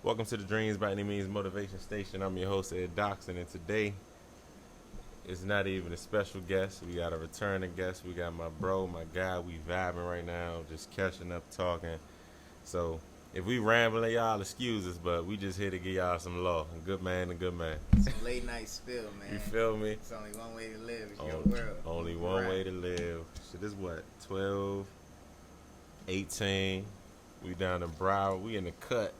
Welcome to the Dreams by Any Means Motivation Station. I'm your host, Ed Doxson, and today it's not even a special guest. We got a returning guest. We got my bro, my guy. We vibing right now, just catching up, talking. So if we rambling, y'all excuse us, but we just here to give y'all some love. A good man, a good man. Some late night spill, man. You feel me? It's only one way to live. It's your world. Only one way to live. Shit, this what? 12, 18. We down in Broward. We in the cut.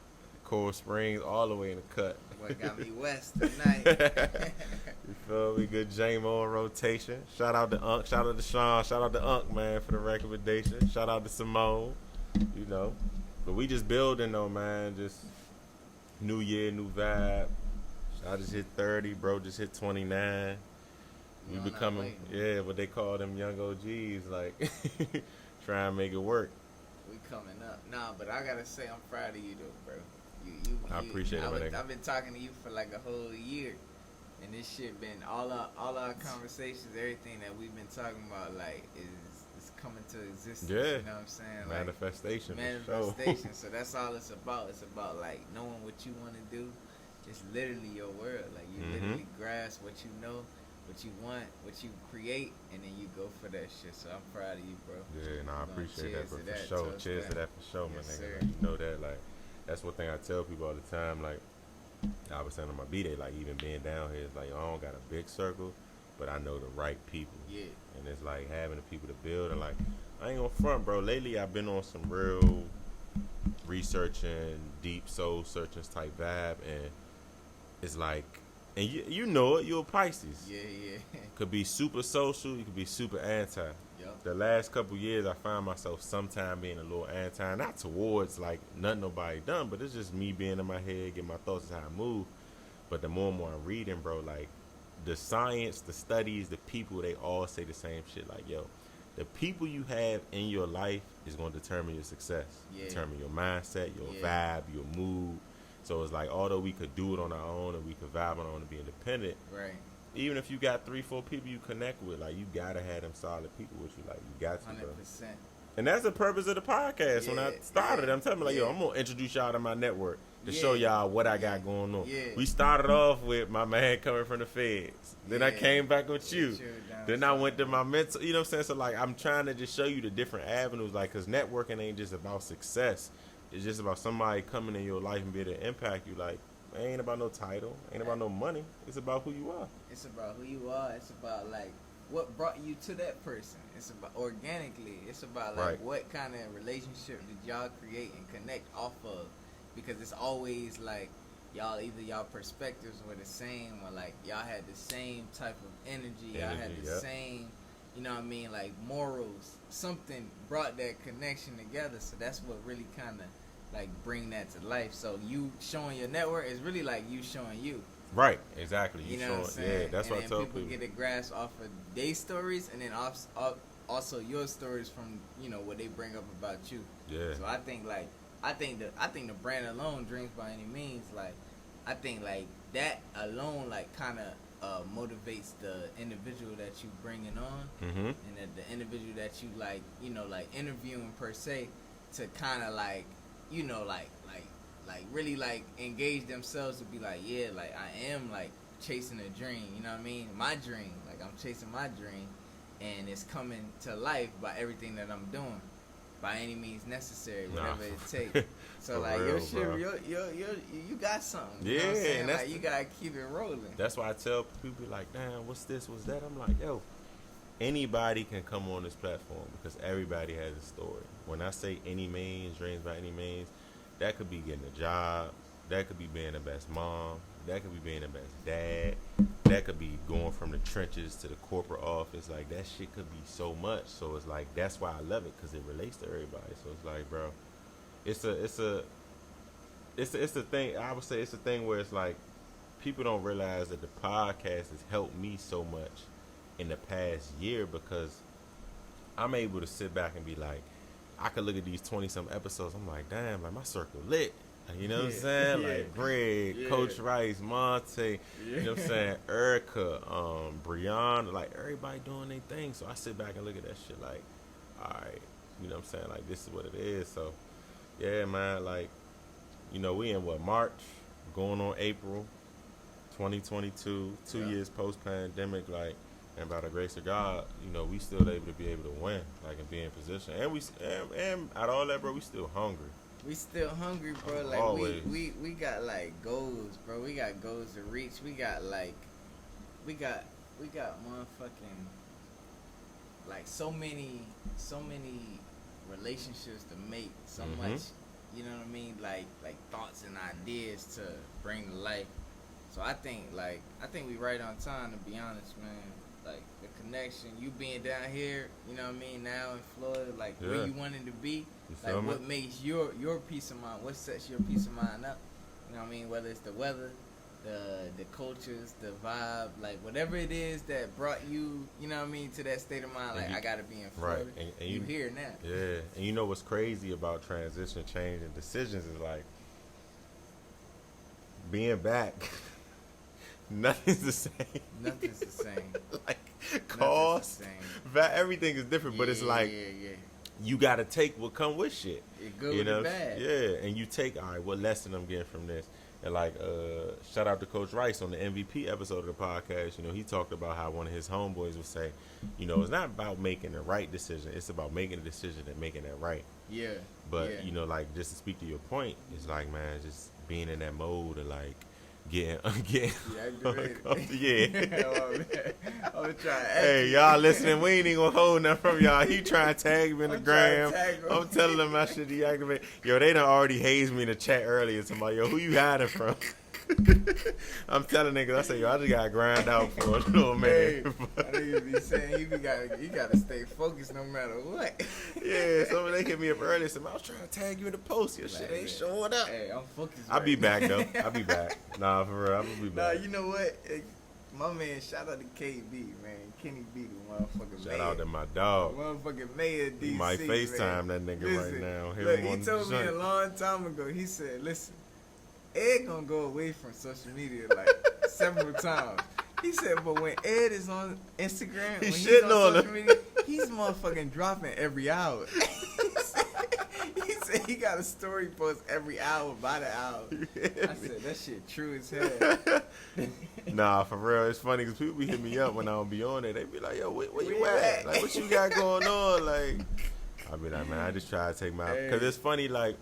Coral Springs, all the way in the cut. What got me west tonight? You feel me? Good JMO on rotation. Shout out to Unc. Shout out to Sean. Shout out to Unc, man, for the recommendation. Shout out to Simone. You know. But we just building, though, man. Just new year, new vibe. I just hit 30. Bro just hit 29. We becoming, what they call them young OGs. Like, try and make it work. We coming up. Nah, but I got to say, I'm proud of you, though, bro. I appreciate it, man. I've been talking to you for like a whole year, and this shit been all our conversations, everything that we've been talking about, like is coming to existence. Yeah, you know what I'm saying? Like, manifestation. Manifestation. So that's all it's about. It's about like knowing what you want to do. It's literally your world. Like you literally grasp what you know, what you want, what you create, and then you go for that shit. So I'm proud of you, bro. Yeah, I appreciate that, bro. For sure. Cheers to that, for sure, my yes, nigga. Like, you know that, like. That's one thing I tell people all the time. Like, I was saying on my B-Day, like, even being down here, it's like, I don't got a big circle, but I know the right people. Yeah. And it's like having the people to build. And, like, I ain't gonna front, bro. Lately, I've been on some real researching, deep soul searching type vibe. And it's like, and you know it, you're a Pisces. Yeah. Could be super social, you could be super anti. Yep. The last couple years, I found myself sometime being a little anti, not towards like nothing nobody done, but it's just me being in my head, getting my thoughts as how I move. But the more and more I'm reading, bro, like the science, the studies, the people, they all say the same shit. Like, yo, the people you have in your life is going to determine your success, determine your mindset, your vibe, your mood. So it's like, although we could do it on our own and we could vibe on our own and be independent, right? Even if you got 3-4 people you connect with, like, you gotta have them solid people with you. Like, you got to, 100%. bro. And that's the purpose of the podcast. When I started, I'm telling you, like, yo, I'm gonna introduce y'all to my network to show y'all what I got going on. We started off with my man coming from the feds. Then I came back with you. Then I went to my mentor. You know what I'm saying? So, like, I'm trying to just show you the different avenues, like, because networking ain't just about success. It's just about somebody coming in your life and be able to impact you. Like, it ain't about no title, ain't about no money. It's about who you are. It's about who you are. It's about like what brought you to that person. It's about organically. It's about like what kind of relationship did y'all create and connect off of? Because it's always like y'all perspectives were the same, or like y'all had the same type of energy. Y'all had the same, you know what I mean, like morals. Something brought that connection together. So that's what really kind of like bring that to life. So you showing your network is really like you showing you. Right, exactly. You know what I'm saying? Yeah, that's what I tell people. Get a grasp off of their stories, and then also your stories from what they bring up about you. Yeah. So I think the brand alone, Dreams by Any Means, like I think like that alone like kind of motivates the individual that you bringing on, and that the individual that you like interviewing per se to kind of like really like engage themselves to be like, yeah, like I am like chasing a dream, you know what I mean? My dream, like I'm chasing my dream, and it's coming to life by everything that I'm doing, by any means necessary, whatever it takes. So like your shit, you got something. You know what I'm saying? And like you gotta keep it rolling. That's why I tell people like, damn, what's this? What's that? I'm like, yo, anybody can come on this platform because everybody has a story. When I say any means, dreams by any means, that could be getting a job. That could be being the best mom. That could be being the best dad. That could be going from the trenches to the corporate office. Like, that shit could be so much. So it's like, that's why I love it, because it relates to everybody. So it's like, bro, it's a thing. I would say it's a thing where it's like, people don't realize that the podcast has helped me so much in the past year, because I'm able to sit back and be like, I could look at these 20-some episodes. I'm like, damn, like my circle lit. You know what I'm saying? Like Greg, Coach Rice, Montae, you know what I'm saying? Erica, Brianna, like everybody doing their thing. So I sit back and look at that shit like, all right, you know what I'm saying? Like, this is what it is. So, yeah, man, like, you know, we in what, March, going on April 2022, 2 years post-pandemic, like, and by the grace of God, you know, we still able to win, like, and be in position. And out of all that, bro, we still hungry. We still hungry, bro. Like, always. we got, like, goals, bro. We got goals to reach. We got, like, we got motherfucking, like, so many relationships to make, so much, you know what I mean, like thoughts and ideas to bring to life. So I think we right on time, to be honest, man. Like, the connection, you being down here, you know what I mean, now in Florida, like, where you wanted to be, like, what makes your peace of mind, what sets your peace of mind up, you know what I mean, whether it's the weather, the cultures, the vibe, like, whatever it is that brought you, you know what I mean, to that state of mind, like, I gotta be in Florida, right, and you here now. Yeah, and you know what's crazy about transition, change, and decisions is, like, being back, nothing's the same. Nothing's the same. Like, cost, everything is different, but it's like, you gotta take what come with shit. It good you know? with bad. Yeah, and you take, all right, what lesson I'm getting from this? And like, shout out to Coach Rice on the MVP episode of the podcast. You know, he talked about how one of his homeboys would say, you know, it's not about making the right decision. It's about making a decision and making it right. Yeah. But, you know, like, just to speak to your point, it's like, man, just being in that mode of, like, getting I'm trying. Hey, y'all listening? We ain't even gonna hold nothing from y'all. He trying to tag me in the gram. I'm telling him I should deactivate. Yo, they done already hazed me in the chat earlier. Somebody, yo, who you hiding from? I'm telling niggas, I say, yo, I just gotta grind out for a little minute. I niggas be saying you gotta stay focused no matter what. Yeah, so they hit me up earlier. Said, I was trying to tag you in the post. Your shit ain't showing up. Hey, I'm focused. I'll be back though. I'll be back. Nah, for real, I'll be back. Nah, you know what? My man, shout out to KB, man. Kenny B, the motherfucking Shout mayor. out to my dog. Motherfucking mayor of DC. You might FaceTime that nigga listen, right now. Look, he told me a long time ago, he said, listen, Ed gonna go away from social media like several times. He said, but when Ed is on Instagram, when he's on social media, he's motherfucking dropping every hour. He said he got a story post every hour by the hour. I said, that shit true as hell. Nah, for real, it's funny because people be hitting me up when I don't be on it. They be like, yo, where you at? Like, what you got going on? Like, I be like, man, I just try to take my, because it's funny, like,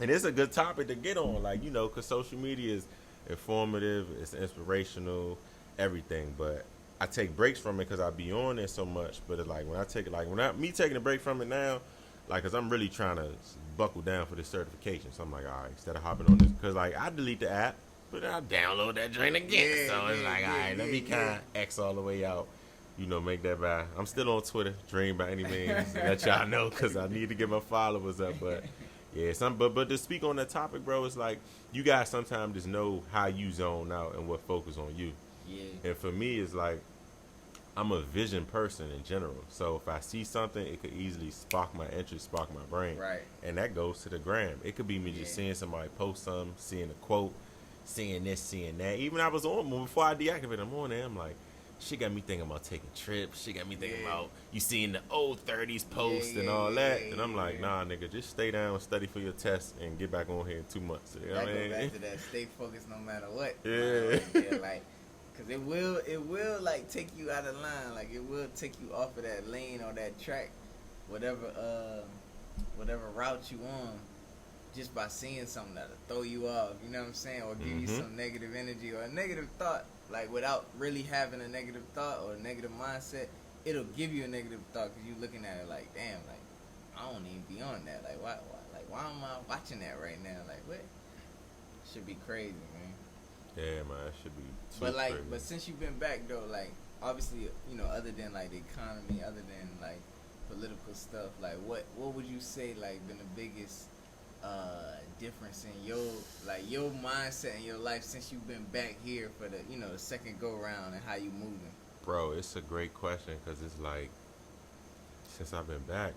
and it's a good topic to get on, like, you know, because social media is informative, it's inspirational, everything, but I take breaks from it because I be on it so much. But it's like, when I take it, like, me taking a break from it now, like, because I'm really trying to buckle down for this certification. So I'm like, all right, instead of hopping on this, because, like, I delete the app, but then I download that joint again. So it's like, all right, let me kind of X all the way out, you know, make that by. I'm still on Twitter, Dream by any means, let y'all know, because I need to get my followers up. But yeah, but to speak on that topic, bro, it's like, you guys sometimes just know how you zone out and what focus on you. Yeah. And for me, it's like, I'm a vision person in general. So if I see something, it could easily spark my interest, spark my brain. Right. And that goes to the gram. It could be me just seeing somebody post something, seeing a quote, seeing this, seeing that. Even I was on, before I deactivated, I'm on there, I'm like, she got me thinking about taking trips. She got me thinking about, you seeing the old 30s post and all that. And I'm like, nah, nigga, just stay down, study for your test, and get back on here in 2 months. You know what I mean? Go back to that, stay focused no matter what. Yeah. Like, because it will, like, take you out of line. Like, it will take you off of that lane or that track, whatever route you on, just by seeing something that'll throw you off, you know what I'm saying? Or give you some negative energy or a negative thought. Like, without really having a negative thought or a negative mindset, it'll give you a negative thought because you're looking at it like, damn, like, I don't even be on that. Like, why am I watching that right now? Like, what? Should be crazy, man. Yeah, man, it should be crazy. But since you've been back, though, like, obviously, you know, other than, like, the economy, other than, like, political stuff, like, what would you say, like, been the biggest difference in your mindset in your life since you've been back here for the, you know, the second go round, and how you moving? Bro, it's a great question because it's like, since I've been back,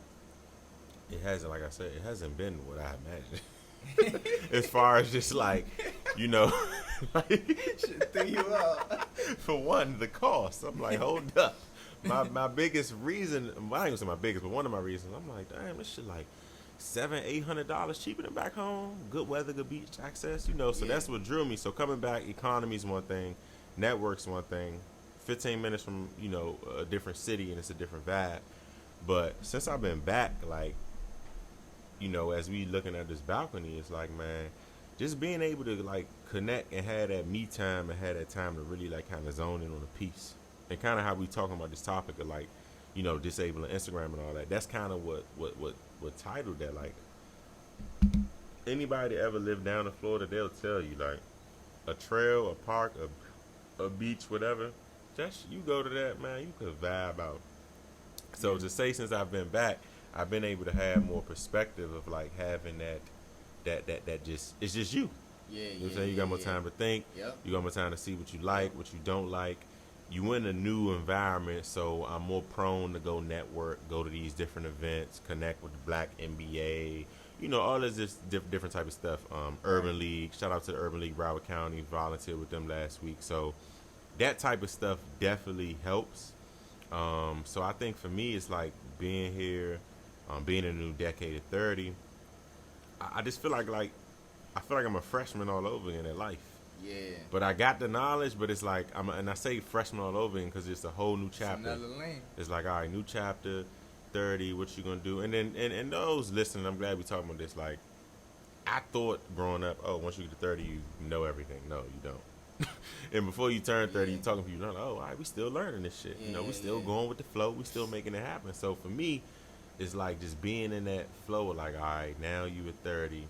it hasn't, like I said, it hasn't been what I imagined. As far as just like, you know, like, should throw you out. For one, the cost. I'm like, hold up. My biggest reason, well, I ain't gonna say my biggest, but one of my reasons, I'm like, damn, this shit like $700-800 cheaper than back home. Good weather, good beach access, So that's what drew me. So coming back, economy's one thing, network's one thing. 15 minutes from a different city, and it's a different vibe. But since I've been back, like, as we looking at this balcony, it's like, man, just being able to like connect and have that me time and have that time to really like kind of zone in on a piece, and kind of how we talking about this topic of like, disabling Instagram and all that. That's kind of what titled that. Like, anybody that ever lived down in Florida, they'll tell you like a trail, a park, a beach, whatever. Just you go to that, man, you could vibe out. So to say, since I've been back, I've been able to have more perspective of like having that just, it's just you. Yeah, you know what I'm saying? You got more time to think. Yep. You got more time to see what you like, what you don't like. You in a new environment, so I'm more prone to go network, go to these different events, connect with the Black NBA, all of this different type of stuff. Urban League, shout out to the Urban League, Broward County, volunteered with them last week. So that type of stuff definitely helps. So I think for me, it's like being here, being in a new decade at 30. I just feel like I'm a freshman all over again in life. Yeah. But I got the knowledge, but it's like and I say freshman all over again because it's a whole new chapter. It's another lane. It's like, all right, new chapter, 30. What you gonna do? And then and those listening, I'm glad we talking about this. Like, I thought growing up, oh, once you get to 30, you know everything. No, you don't. And before you turn 30, you talking to people, oh, all right, we still learning this shit. We still going with the flow. We still making it happen. So for me, it's like just being in that flow of like, all right, now you at 30.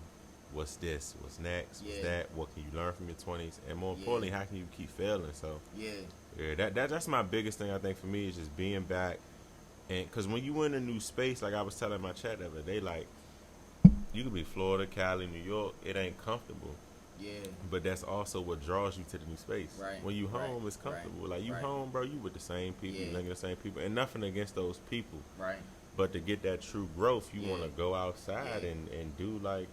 What's this? What's next? What's that? What can you learn from your 20s? And more importantly, how can you keep failing? So that's my biggest thing. I think for me is just being back, and because when you in a new space, like I was telling my chat the other day, like you could be Florida, Cali, New York, it ain't comfortable. Yeah. But that's also what draws you to the new space. Right. When you home, it's comfortable. Like you home, bro, you with the same people, you linking the same people, and nothing against those people. Right. But to get that true growth, you want to go outside and do like.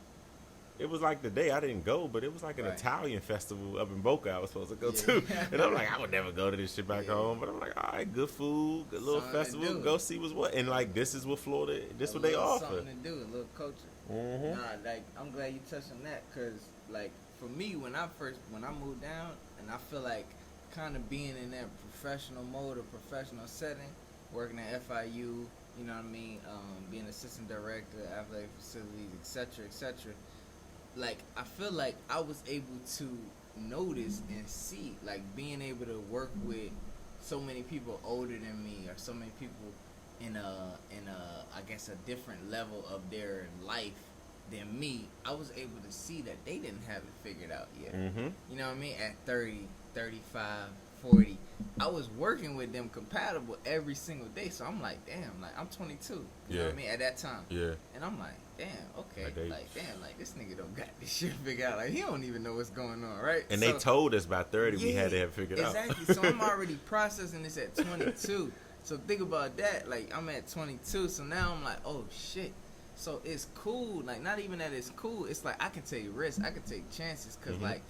It was like the day I didn't go, but it was like an Italian festival up in Boca I was supposed to go to. And I'm like, I would never go to this shit back home. But I'm like, all right, good food, good little festival, go see what's what. And like, this is what Florida, this what they offer. Something to do, a little culture. Mm-hmm. Nah, like, I'm glad you touched on that, because like, for me, when I moved down, and I feel like kind of being in that professional mode or professional setting, working at FIU, you know what I mean, being assistant director, athletic facilities, etc. Like, I feel like I was able to notice and see, like, being able to work with so many people older than me, or so many people in I guess a different level of their life than me. I was able to see that they didn't have it figured out yet. Mm-hmm. You know what I mean? At 30, 35, 40, I was working with them compatible every single day. So I'm like, damn, like I'm 22. You know what I mean? At that time. Yeah. And I'm like, damn, okay. Like, damn, like this nigga don't got this shit figured out. Like, he don't even know what's going on, right? And so, they told us by 30 we had to have figured out. Exactly. So I'm already processing this at 22. So think about that. Like, I'm at 22. So now I'm like, oh shit. So it's cool. Like, not even that it's cool. It's like I can take risks. I can take chances. Because, like,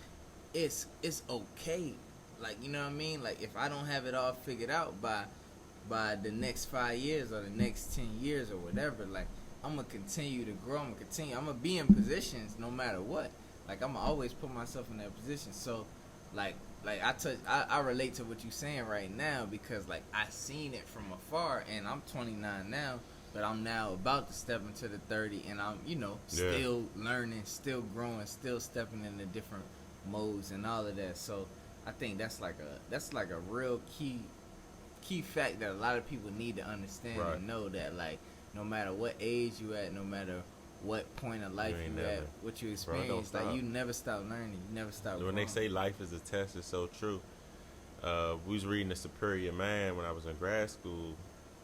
it's okay. Like, you know what I mean? Like, if I don't have it all figured out by the next 5 years or the next 10 years or whatever, like, I'm going to continue to grow. I'm going to be in positions no matter what. Like, I'm going to always put myself in that position. So, like I relate to what you're saying right now, because, like, I seen it from afar, and I'm 29 now, but I'm now about to step into the 30, and I'm, still learning, still growing, still stepping into different modes and all of that. So I think that's like a real key fact that a lot of people need to understand and know, that, like, no matter what age you at, no matter what point of life you at, what you experience, like, you never stop learning, you never stop growing. When they say life is a test, it's so true. We was reading The Superior Man when I was in grad school,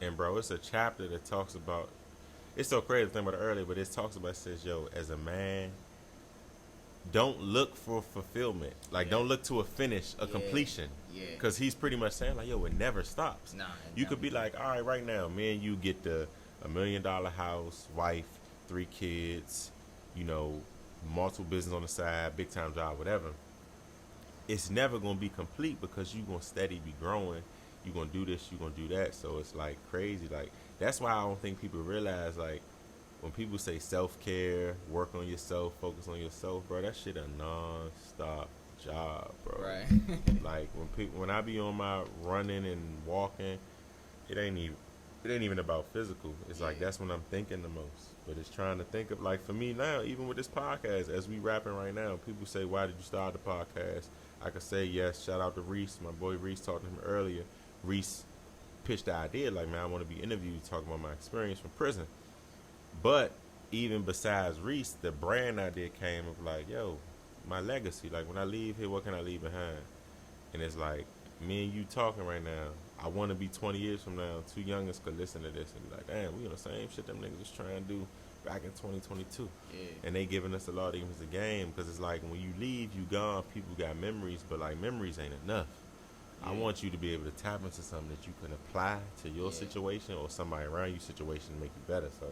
and bro, it's a chapter that talks about, it's so crazy to think about it earlier, but it talks about, it says, yo, as a man, don't look for fulfillment. Like, don't look to a finish, a completion. Yeah. Because he's pretty much saying, like, yo, it never stops. Nah, you could be like, all right, right now, me and you get the $1 million house, wife, 3 kids, multiple business on the side, big time job, whatever. It's never going to be complete, because you're going to steady be growing. You're going to do this, you're going to do that. So it's like crazy. Like, that's why I don't think people realize, like, when people say self-care, work on yourself, focus on yourself, bro, that shit a non-stop job, bro. Right. Like when I be on my running and walking, it ain't even about physical. It's like that's when I'm thinking the most. But it's trying to think of, like, for me now, even with this podcast, as we rapping right now, people say, why did you start the podcast? I could say yes. Shout out to Reese, my boy Reese, talked to him earlier. Reese pitched the idea, like, man, I want to be interviewed, talking about my experience from prison. But even besides Reese, the brand idea came of like, yo, my legacy. Like, when I leave here, what can I leave behind? And it's like, me and you talking right now. I want to be 20 years from now. Two youngest could listen to this and be like, damn, we on the same shit them niggas was trying to do back in 2022. Yeah. And they giving us a lot of even the game, because it's like when you leave, you gone, people got memories, but like memories ain't enough. I want you to be able to tap into something that you can apply to your situation or somebody around you situation to make you better. So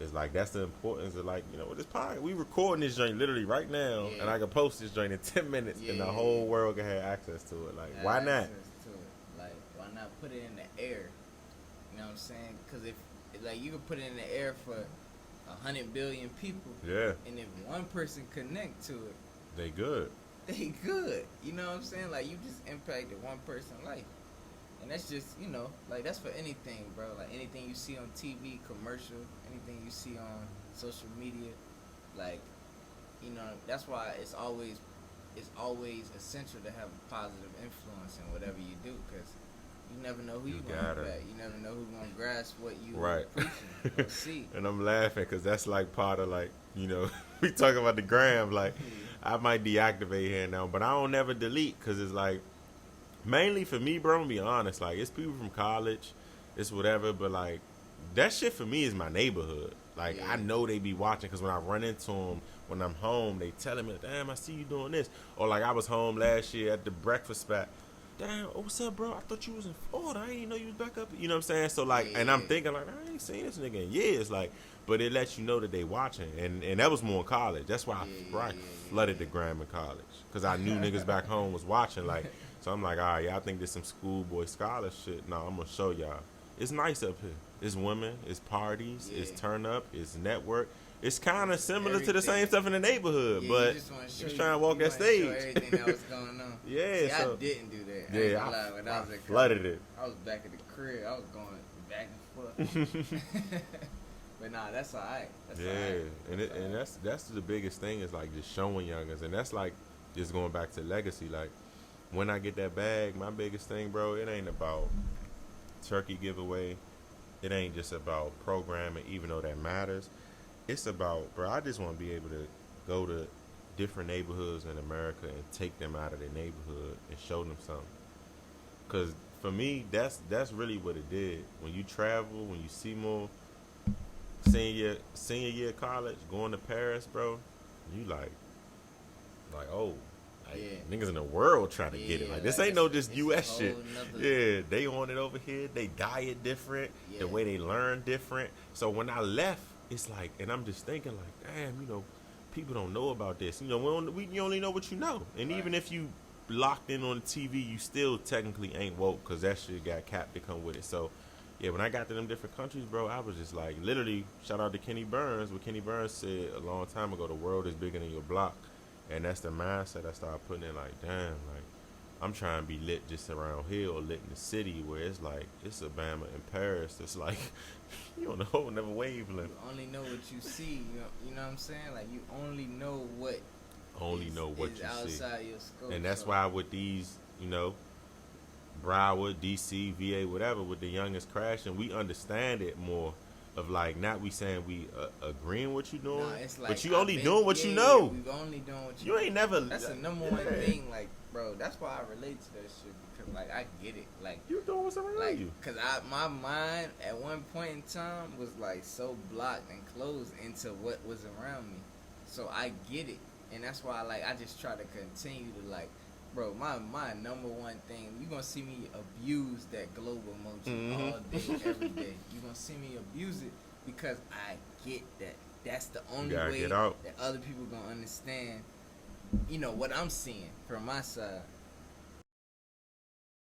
it's like, that's the importance of, like, you know, this podcast, we recording this joint literally right now, and I can post this joint in 10 minutes and the whole world can have access to it. Like, why not? Like, why not put it in the air? You know what I'm saying? Because if, like, you can put it in the air for 100 billion people, and if one person connect to it, they good. They good. You know what I'm saying? Like, you just impacted one person's life. And that's just, you know, like, that's for anything, bro. Like, anything you see on TV, commercial, anything you see on social media, like, you know, that's why it's always essential to have a positive influence in whatever you do, because you never know who you're going to impact. You never know who's going to grasp what you preaching or see. And I'm laughing because that's like part of, like, you know, we talk about the gram, like, I might deactivate here now, but I don't never delete, because it's like, mainly for me, bro, I'm gonna be honest, like, it's people from college, it's whatever, but like, that shit for me is my neighborhood. Like, I know they be watching, because when I run into them when I'm home, they telling me, damn, I see you doing this. Or like, I was home last year at the breakfast spot. Damn, what's up, bro? I thought you was in Florida. I didn't know you was back up. You know what I'm saying? So like, and I'm thinking like, I ain't seen this nigga in years. Like, but it lets you know that they watching. And that was more in college. That's why I flooded the gram in college, because I knew niggas back home was watching. Like, so I'm like, all right, y'all think this some schoolboy scholar shit? No, I'm gonna show y'all. It's nice up here. It's women. It's parties. It's turn up. It's network. It's kind of similar to the same stuff in the neighborhood, but just trying to walk that stage. Everything that was going on. See, so I didn't do that. I flooded it. I was back at the crib. I was going back and forth. But nah, that's alright. And that's the biggest thing, is like just showing youngers, and that's like just going back to legacy. Like, when I get that bag, my biggest thing, bro, it ain't about turkey giveaway. It ain't just about programming, even though that matters. It's about, bro, I just want to be able to go to different neighborhoods in America and take them out of their neighborhood and show them something. Because for me, that's really what it did. When you travel, when you see more, senior year of college, going to Paris, bro, you like, oh, like, niggas in the world trying to get it. Like, this ain't no just U.S. shit. Yeah, they on it over here. They diet different. The way they learn different. So when I left, it's like, and I'm just thinking like, damn, you know, people don't know about this. You know, you only know what you know. And even if you locked in on the TV, you still technically ain't woke, because that shit got capped to come with it. So, yeah, when I got to them different countries, bro, I was just like, literally, shout out to Kenny Burns. What Kenny Burns said a long time ago, the world is bigger than your block. And that's the mindset I started putting in, like, damn, like, I'm trying to be lit just around here or lit in the city, where it's like, it's Alabama and Paris. It's like, you on the whole never wavelength. You only know what you see. You know what I'm saying? Like, you only know what is outside your scope. And that's why with these, you know, Broward, DC, VA, whatever, with the youngest crashing, we understand it more. Of like, not we saying we agreeing what you doing, it's like, but you only doing what you know. We've only doing what you ain't never. That's the number one thing, like, bro. That's why I relate to that shit, because like, I get it, like, you doing what's around like, you. Cause my mind at one point in time was like so blocked and closed into what was around me, so I get it, and that's why like I just try to continue to like. Bro, my number one thing, you gonna see me abuse that global emoji all day, every day. You gonna see me abuse it, because I get that. That's the only way that other people gonna understand, you know, what I'm seeing from my side.